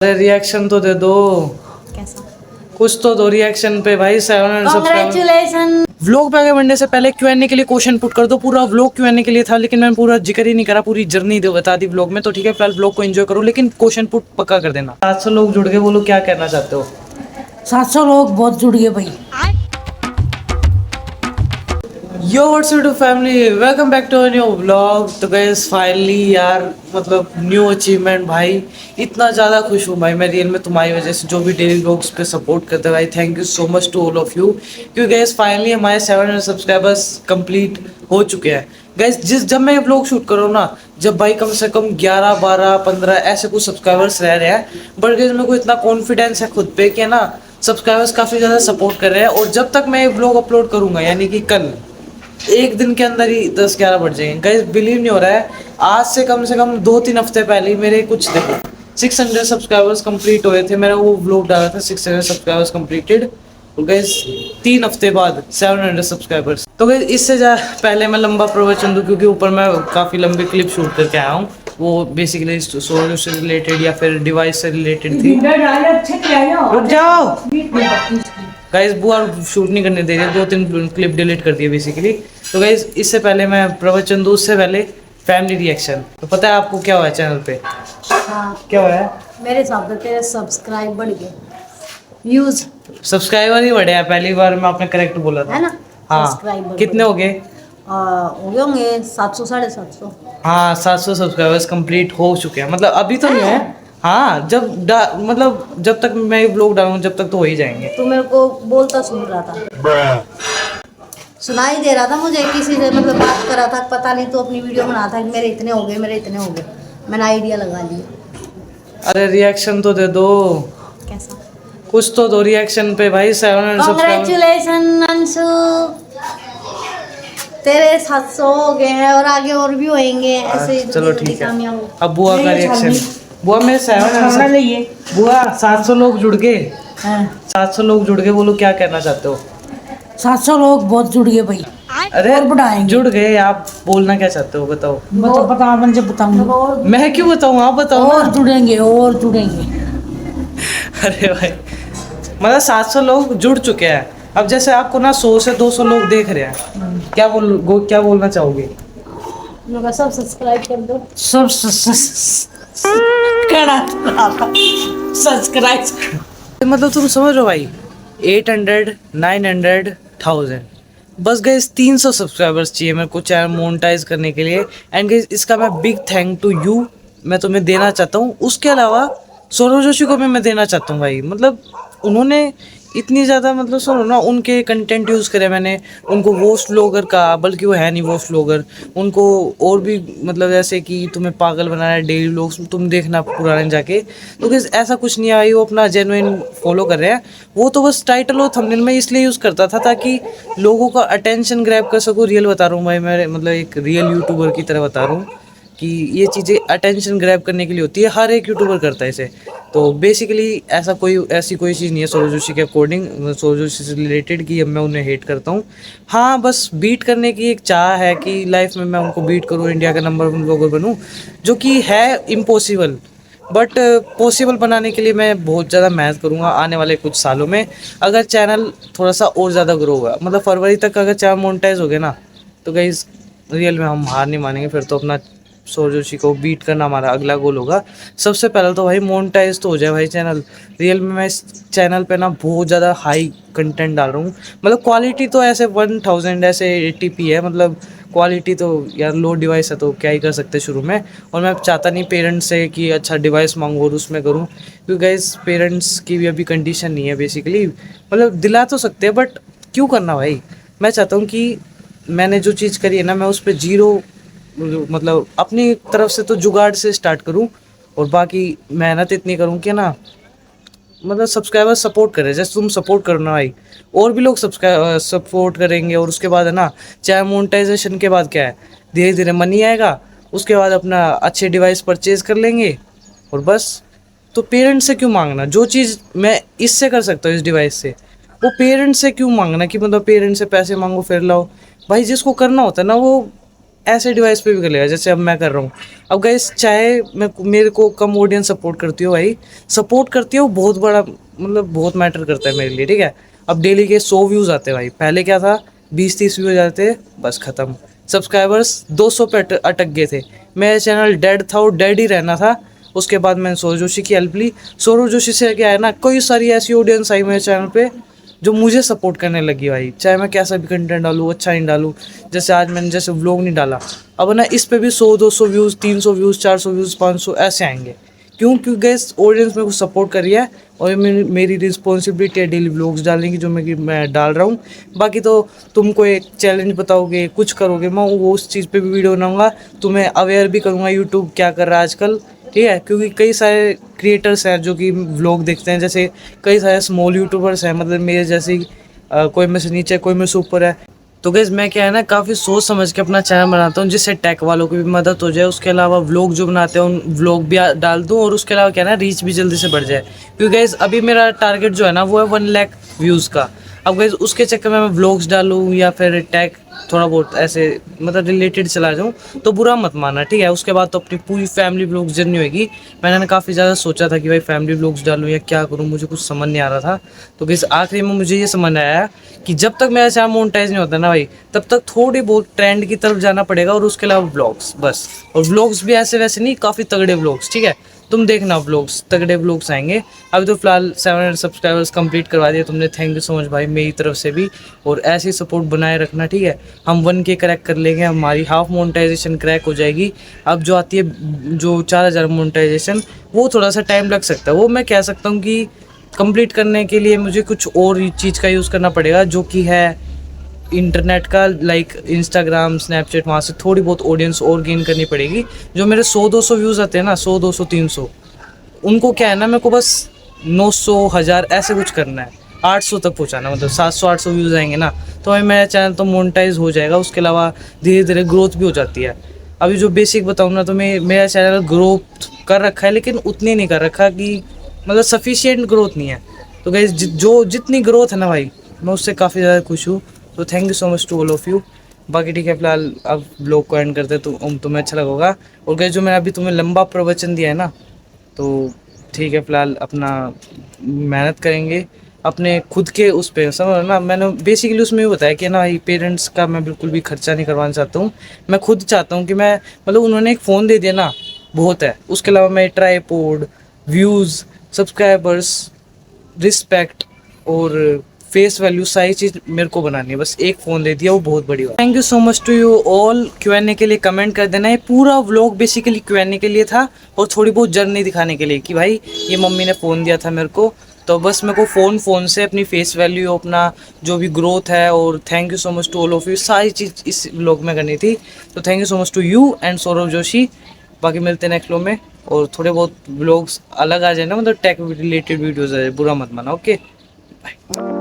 अरे रिएक्शन तो दे दो। कैसा? कुछ तो दो रिएक्शन पे भाई। 700 सब्सक्राइबर। कांग्रेचुलेशन। व्लॉग पे आगे बढ़ने से पहले Q&A के लिए क्वेश्चन पुट कर दो। पूरा व्लॉग Q&A के लिए था, लेकिन मैंने पूरा जिक्र ही नहीं करा, पूरी जर्नी दो बता दी व्लॉग में। तो ठीक है, फिलहाल व्लॉग को एंजॉय करो, लेकिन क्वेश्चन पुट पक्का कर देना। 700 लोग जुड़ गए, बोलो क्या कहना चाहते हो। 700 लोग बहुत जुड़ गए भाई। Yo what's up family, welcome back to a new vlog. तो गाइस फाइनली यार, मतलब न्यू अचीवमेंट भाई। इतना ज़्यादा खुश हूँ भाई मैं रियल में तुम्हारी वजह से, जो भी डेली व्लॉग्स पे सपोर्ट करते हैं भाई। Thank you so much to all of you. क्योंकि गाइस फाइनली हमारे 700 सब्सक्राइबर्स कंप्लीट हो चुके हैं। गाइस जब मैं ये व्लॉग शूट कर रहा हूँ ना, जब भाई कम से कम 11 12 15 ऐसे कुछ सब्सक्राइबर्स रह रहे हैं, बट गाइस मेरे को इतना कॉन्फिडेंस है खुद पे कि ना सब्सक्राइबर्स काफ़ी ज़्यादा सपोर्ट कर रहे हैं। और जब तक मैं ये व्लॉग अपलोड करूँगा, यानी कि कल एक दिन के अंदर ही 10-11 बढ़ जाएंगे। गाइस बिलीव नहीं हो रहा है, आज से कम 2-3 हफ्ते पहले ही मेरे कुछ देखो 600 सब्सक्राइबर्स कंप्लीट हुए थे। मेरा वो व्लॉग डाला था 600 सब्सक्राइबर्स कंप्लीटेड, और गाइस 3 हफ्ते बाद 700 सब्सक्राइबर्स। तो गाइस इससे पहले मैं लंबा प्रवचन दूं, क्योंकि ऊपर मैं काफ़ी लंबी क्लिप शूट करके आया हूँ। वो बेसिकली सोलर से रिलेटेड या फिर डिवाइस से रिलेटेड थी। रुक जाओ गाइस, बुआ शूट नहीं करने दे रही है, 2-3 क्लिप डिलीट कर दी है बेसिकली। तो गाइस इससे पहले मैं प्रवचन दूं, उससे पहले फैमिली रिएक्शन। तो पता है आपको क्या हुआ है चैनल पे? हाँ, क्या हुआ है? मेरे हिसाब से तेरे सब्सक्राइब बढ़ गए, व्यूज। सब्सक्राइबर ही बढ़े हैं, पहली बार मैं आपने करेक्ट बोला था, है ना? हाँ। सब्सक्राइबर कितने हो गए? हो गए होंगे 700 750। हाँ, 700 सब्सक्राइबर्स कंप्लीट हो चुके हैं। मतलब अभी तो नहीं है, हाँ। मतलब जब तक मैं ब्लॉग डालूंगा जब तक तो हो ही जाएंगे। तू मेरे को बोलता सुन रहा था, सुनाई दे रहा था मुझे, किसी से मतलब बात कर रहा था, पता नहीं, तो अपनी वीडियो बना था कि मेरे इतने हो गए, मेरे इतने हो गए। मैंने आइडिया लगा लिया। अरे रिएक्शन तो दे दो। कैसा? कुछ तो दो रिएक्शन पे भाई। 700 सब्सक्राइबर। कांग्रेचुलेशन अंशु, तेरे 700 हो गए हैं और आगे और भी होएंगे ऐसे। चलो ठीक है, अब बुआ का रिएक्शन। बुआ मेरे 700 बुआ 700 लोग जुड़ गए। 700 लोग जुड़ गए, बोलो क्या कहना चाहते हो। 700 लोग बहुत जुड़ गए भाई। अरे और बढ़ाएंगे। जुड़ गए, आप बोलना क्या चाहते हो, बताओ। बता, मुझे बताऊंगा। मैं क्यों बताऊँ, आप बताओ और ना। जुड़ेंगे और जुड़ेंगे। अरे भाई, मतलब 700 लोग जुड़ चुके हैं। अब जैसे आपको ना 100 से 200 लोग देख रहे हैं, क्या बोलना चाहोगे? सब सब्सक्राइब कर दो। सब सब्सक्राइब। मतलब तुम समझ रहे हो भाई, 800 900 1000, बस गए 300 सब्सक्राइबर्स चाहिए मेरे को चैनल मोनेटाइज करने के लिए। एंड गाइस इसका मैं बिग थैंक टू यू मैं तुम्हें देना चाहता हूँ। उसके अलावा सौरभ जोशी को भी मैं देना चाहता हूँ भाई। मतलब उन्होंने इतनी ज़्यादा, मतलब सुनो ना, उनके कंटेंट यूज़ करे मैंने। उनको वोस्ट व्लॉगर का, बल्कि वो है नहीं वोस्ट व्लॉगर, उनको और भी मतलब जैसे कि तुम्हें पागल बनाना है डेली व्लॉग्स, तुम देखना पुराने जाके। तो किस ऐसा कुछ नहीं आई, वो अपना जेन्युइन फॉलो कर रहे हैं। वो तो बस टाइटल और थंबनेल में इसलिए यूज़ करता था ताकि लोगों का अटेंशन ग्रैब कर सकूँ। रियल बता रहा हूँ भाई, मैं मतलब एक रियल यूट्यूबर की तरह बता रहा हूँ कि ये चीज़ें अटेंशन ग्रैब करने के लिए होती है। हर एक यूट्यूबर करता है इसे। तो बेसिकली ऐसी कोई चीज़ नहीं है सौरभ जोशी के अकॉर्डिंग, सौरभ जोशी से रिलेटेड, कि अब मैं उन्हें हेट करता हूँ। हाँ, बस बीट करने की एक चाह है कि लाइफ में मैं उनको बीट करूँ, इंडिया का नंबर 1 ब्लॉगर बनूँ, जो कि है इम्पॉसिबल। बट पॉसिबल बनाने के लिए मैं बहुत ज़्यादा मेहनत करूँगा आने वाले कुछ सालों में। अगर चैनल थोड़ा सा और ज़्यादा ग्रो होगा, मतलब फरवरी तक अगर चैनल मोनेटाइज हो गया ना, तो गाइस रियल में हम हार नहीं मानेंगे। फिर तो अपना सौरभ जोशी को बीट करना हमारा अगला गोल होगा। सबसे पहले तो भाई मोनेटाइज तो हो जाए भाई चैनल। रियल में मैं इस चैनल पे ना बहुत ज़्यादा हाई कंटेंट डाल रहा हूँ। मतलब क्वालिटी तो ऐसे 1000 ऐसे 80p है, मतलब क्वालिटी तो यार लो डिवाइस है तो क्या ही कर सकते शुरू में। और मैं चाहता नहीं पेरेंट्स से कि अच्छा डिवाइस मांगू और उसमें करूँ, क्योंकि गाइस पेरेंट्स की भी अभी कंडीशन नहीं है बेसिकली। मतलब दिला तो सकते हैं, बट क्यों करना भाई। मैं चाहता हूँ कि मैंने जो चीज़ करी है ना, मैं उस पर जीरो, मतलब अपनी तरफ से तो जुगाड़ से स्टार्ट करूं, और बाकी मेहनत इतनी करूं कि ना, मतलब सब्सक्राइबर सपोर्ट करें जैसे तुम सपोर्ट करना भाई, और भी लोग सपोर्ट करेंगे। और उसके बाद है ना, चाहे मोनेटाइजेशन के बाद क्या है, धीरे धीरे मनी आएगा, उसके बाद अपना अच्छे डिवाइस परचेज कर लेंगे, और बस। तो पेरेंट्स से क्यों मांगना, जो चीज़ मैं इससे कर सकता हूँ इस डिवाइस से, वो पेरेंट्स से क्यों मांगना कि मतलब पेरेंट्स से पैसे मांगो फिर लाओ। भाई जिसको करना होता है ना, वो ऐसे डिवाइस पे भी कर लेगा जैसे अब मैं कर रहा हूँ। अब गाइस चाहे मैं मेरे को कम ऑडियंस सपोर्ट करती हो भाई, सपोर्ट करती हो बहुत बड़ा मतलब बहुत मैटर करता है मेरे लिए, ठीक है। अब डेली के 100 व्यूज़ आते हैं भाई, पहले क्या था 20-30 व्यूज़ आते थे बस ख़त्म, सब्सक्राइबर्स 200 पे अटक गए थे, मेरा चैनल डेड था और डेड ही रहना था। उसके बाद मैंने सौरभ जोशी की हेल्प ली, सौरभ जोशी से क्या है ना, कई सारी ऐसी ऑडियंस आई मेरे चैनल पे जो मुझे सपोर्ट करने लगी भाई, चाहे मैं कैसा भी कंटेंट डालूँ, अच्छा नहीं डालूँ। जैसे आज मैंने जैसे व्लॉग नहीं डाला, अब ना इस पे भी 100-200 व्यूज़, 300 व्यूज़, 400 व्यूज़, 500 ऐसे आएंगे। क्यों? क्योंकि गैस ऑडियंस मेरे को सपोर्ट कर रही है और मेरी रिस्पॉन्सिबिलिटी है डेली व्लॉग्स डालने की, जो मैं डाल रहा हूँ। बाकी तो तुमको एक चैलेंज बताओगे, कुछ करोगे, मैं वो उस चीज़ पे भी वीडियो बनाऊँगा, तुम्हें अवेयर भी करूँगा यूट्यूब क्या कर रहा है आजकल, ठीक है। क्योंकि कई सारे क्रिएटर्स हैं जो कि व्लॉग देखते हैं, जैसे कई सारे स्मॉल यूट्यूबर्स हैं, मतलब मेरे जैसे ही, कोई में से नीचे कोई में से ऊपर है। तो गैस मैं क्या है ना, काफ़ी सोच समझ के अपना चैनल बनाता हूँ जिससे टेक वालों की भी मदद हो जाए, उसके अलावा व्लॉग जो बनाते हैं उन व्लॉग भी डाल दूँ, और उसके अलावा क्या है ना, रीच भी जल्दी से बढ़ जाए। क्योंकि गैस अभी मेरा टारगेट जो है ना वो है 1 लाख व्यूज़ का। अब गैस उसके चक्कर में मैं व्लॉग्स डालूँ या फिर टैग थोड़ा बहुत ऐसे मतलब रिलेटेड चला जाऊँ तो बुरा मत मानना, ठीक है। उसके बाद तो अपनी पूरी फैमिली व्लॉग्स जर्नी होगी। मैंने काफ़ी ज़्यादा सोचा था कि भाई फैमिली व्लॉग्स डालूँ या क्या करूँ, मुझे कुछ समझ नहीं आ रहा था। तो गैस आखिरी में मुझे ये समझ आया कि जब तक मेरा चैनल मोनेटाइज नहीं होता ना भाई, तब तक थोड़ी बहुत ट्रेंड की तरफ जाना पड़ेगा, और उसके अलावा व्लॉग्स बस। और व्लॉग्स भी ऐसे वैसे नहीं, काफ़ी तगड़े व्लॉग्स, ठीक है। तुम देखना व्लॉग्स, तगड़े व्लॉग्स आएंगे। अभी तो फिलहाल 700 सब्सक्राइबर्स कंप्लीट करवा दिए तुमने, थैंक यू सो मच भाई मेरी तरफ से भी। और ऐसे ही सपोर्ट बनाए रखना, ठीक है। हम 1K क्रैक कर लेंगे, हमारी हाफ मोनेटाइजेशन क्रैक हो जाएगी। अब जो आती है जो 4000 मोनेटाइजेशन, वो थोड़ा सा टाइम लग सकता है। वो मैं कह सकता हूँ कि कंप्लीट करने के लिए मुझे कुछ और चीज़ का यूज़ करना पड़ेगा, जो कि है इंटरनेट का, लाइक इंस्टाग्राम, स्नैपचैट, वहाँ से थोड़ी बहुत ऑडियंस और गेन करनी पड़ेगी। जो मेरे 100-200 व्यूज़ आते हैं ना, 100-200-300, उनको क्या है ना, मेरे को बस 900-1000 ऐसे कुछ करना है, 800 तक पहुँचाना, मतलब 700-800 व्यूज़ आएंगे ना तो भाई मेरा चैनल तो मोनेटाइज हो जाएगा। उसके अलावा धीरे धीरे ग्रोथ भी हो जाती है। अभी जो बेसिक बताऊँ ना, तो मेरा चैनल ग्रोथ कर रखा है, लेकिन उतनी नहीं कर रखा कि मतलब सफिशिएंट ग्रोथ नहीं है। तो गाइस जो जितनी ग्रोथ है ना भाई, मैं उससे काफ़ी ज़्यादा खुश हूँ। तो thank you so much to all of you. बाकी ठीक है, फिलहाल अब ब्लॉग को एंड करते तो तुम्हें अच्छा लगेगा। और गाइस जो मैंने अभी तुम्हें लंबा प्रवचन दिया है ना, तो ठीक है, फिलहाल अपना मेहनत करेंगे अपने खुद के उस पे, समझ ना। मैंने बेसिकली उसमें भी बताया कि ना भाई पेरेंट्स का मैं बिल्कुल भी खर्चा नहीं करवाना चाहता हूँ। मैं खुद चाहता हूँ कि मैं मतलब उन्होंने एक फ़ोन दे दिया ना, बहुत है। उसके अलावा मैं ट्राईपोड, व्यूज़, सब्सक्राइबर्स, रिस्पेक्ट और फेस वैल्यू सारी चीज़ मेरे को बनानी है। बस एक फ़ोन दे दिया, वो बहुत बड़ी बात। Thank you so much to you all. Q&A के लिए कमेंट कर देना। ये पूरा व्लॉग बेसिकली Q&A के लिए था और थोड़ी बहुत जर्नी दिखाने के लिए कि भाई ये मम्मी ने फ़ोन दिया था मेरे को, तो बस मेरे को फ़ोन से अपनी फेस वैल्यू, अपना जो भी ग्रोथ है, और thank you so much to all of you, सारी चीज़ इस व्लॉग में करनी थी। तो thank you so much to you and Saurabh Joshi. बाकी मिलते हैं नेक्स्ट व्लॉग में, और थोड़े बहुत व्लॉग्स अलग आ जाए ना, मतलब टेक रिलेटेड वीडियोज़ आ जाए, बुरा मत माना। Okay bye.